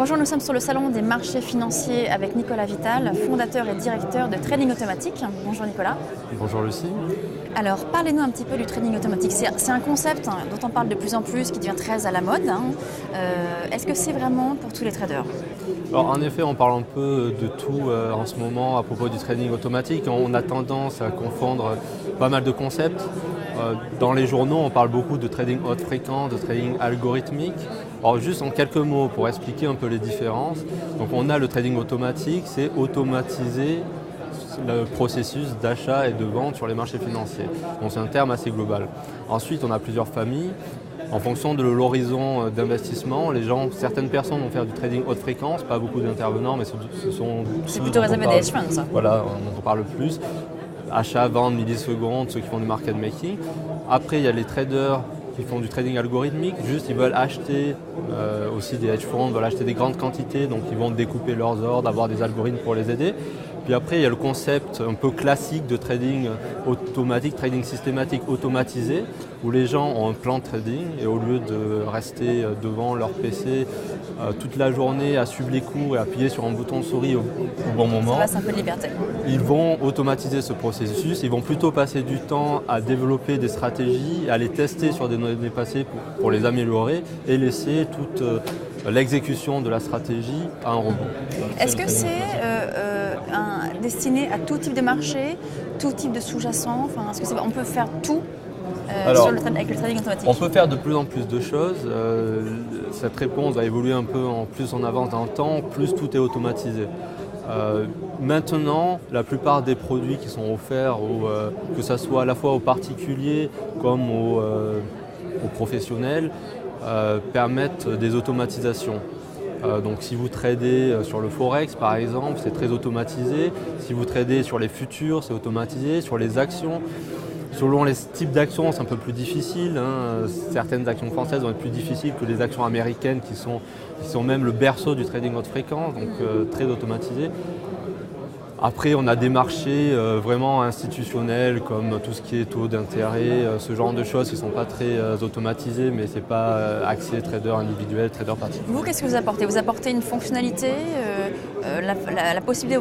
Bonjour, nous sommes sur le salon des marchés financiers avec Nicolas Vital, fondateur et directeur de Trading Automatique. Bonjour Nicolas. Bonjour Lucie. Alors parlez-nous un petit peu du trading automatique. C'est un concept dont on parle de plus en plus, qui devient très à la mode. Est-ce que c'est vraiment pour tous les traders ? Alors en effet, on parle un peu de tout en ce moment à propos du trading automatique. On a tendance à confondre pas mal de concepts. Dans les journaux, on parle beaucoup de trading haute fréquence, de trading algorithmique. Alors juste en quelques mots pour expliquer un peu les différences. Donc on a le trading automatique, c'est automatiser le processus d'achat et de vente sur les marchés financiers. Donc c'est un terme assez global. Ensuite, on a plusieurs familles. En fonction de l'horizon d'investissement, certaines personnes vont faire du trading haute fréquence, pas beaucoup d'intervenants, mais c'est plutôt réservé des hedge funds, ça. Voilà, on en parle le plus. Achat, vente, millisecondes, ceux qui font du market making. Après, il y a les traders qui font du trading algorithmique, juste ils veulent acheter aussi des hedge funds, veulent acheter des grandes quantités, donc ils vont découper leurs ordres, avoir des algorithmes pour les aider. Puis après, il y a le concept un peu classique de trading automatique, trading systématique automatisé, où les gens ont un plan de trading et au lieu de rester devant leur PC toute la journée à suivre les cours et appuyer sur un bouton de souris au bon moment, ça laisse un peu de liberté. Ils vont automatiser ce processus, ils vont plutôt passer du temps à développer des stratégies, à les tester sur des données passées pour les améliorer et laisser toute l'exécution de la stratégie à un robot. Est-ce que c'est destiné à tout type de marché, tout type de sous-jacent, est-ce qu'on peut faire tout avec le trading automatique? On peut faire de plus en plus de choses. Cette réponse va évoluer un peu plus en avance dans le temps, plus tout est automatisé. Maintenant, la plupart des produits qui sont offerts, que ce soit à la fois aux particuliers comme aux professionnels, permettent des automatisations. Donc si vous tradez sur le Forex par exemple, c'est très automatisé. Si vous tradez sur les futurs, c'est automatisé. Sur les actions, selon les types d'actions, c'est un peu plus difficile. Certaines actions françaises vont être plus difficiles que les actions américaines qui sont même le berceau du trading haute fréquence, donc très automatisé. Après, on a des marchés vraiment institutionnels comme tout ce qui est taux d'intérêt, ce genre de choses qui ne sont pas très automatisées, mais ce n'est pas axé trader individuel, trader particulier. Vous, qu'est-ce que vous apportez ? Vous apportez une fonctionnalité, la possibilité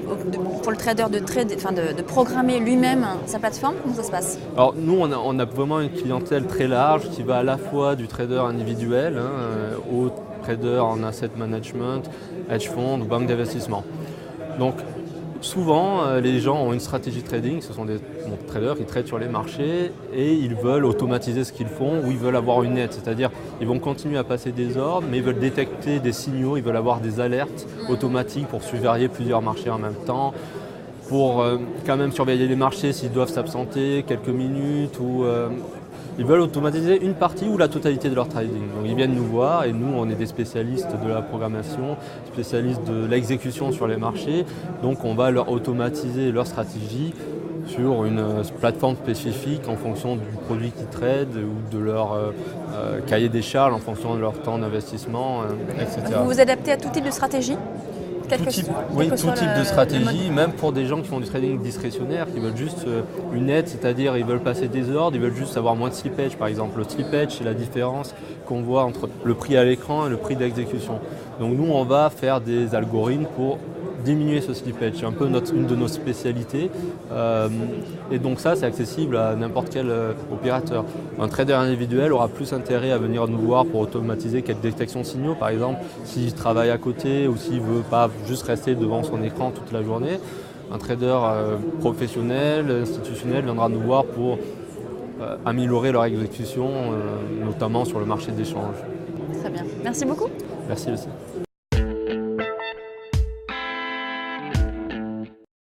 pour le trader de programmer lui-même sa plateforme ? Comment ça se passe ? Alors nous, on a vraiment une clientèle très large qui va à la fois du trader individuel au trader en asset management, hedge fund ou banque d'investissement. Donc, souvent, les gens ont une stratégie trading, ce sont des traders qui tradent sur les marchés et ils veulent automatiser ce qu'ils font ou ils veulent avoir une aide, c'est-à-dire ils vont continuer à passer des ordres mais ils veulent détecter des signaux, ils veulent avoir des alertes automatiques pour surveiller plusieurs marchés en même temps, pour quand même surveiller les marchés s'ils doivent s'absenter quelques minutes ou ils veulent automatiser une partie ou la totalité de leur trading. Donc ils viennent nous voir et nous on est des spécialistes de la programmation, spécialistes de l'exécution sur les marchés. Donc on va leur automatiser leur stratégie sur une plateforme spécifique en fonction du produit qu'ils tradent ou de leur cahier des charges en fonction de leur temps d'investissement, etc. Vous vous adaptez à tout type de stratégie ? Tout type de stratégie, même pour des gens qui font du trading discrétionnaire, qui veulent juste une aide, c'est-à-dire ils veulent passer des ordres, ils veulent juste avoir moins de slippage par exemple. Le slippage, c'est la différence qu'on voit entre le prix à l'écran et le prix d'exécution. Donc nous, on va faire des algorithmes pour diminuer ce slippage. C'est un peu une de nos spécialités. Et donc ça, c'est accessible à n'importe quel opérateur. Un trader individuel aura plus intérêt à venir nous voir pour automatiser quelques détections de signaux, par exemple, s'il travaille à côté ou s'il ne veut pas juste rester devant son écran toute la journée. Un trader professionnel, institutionnel viendra nous voir pour améliorer leur exécution, notamment sur le marché d'échange. Très bien. Merci beaucoup. Merci aussi.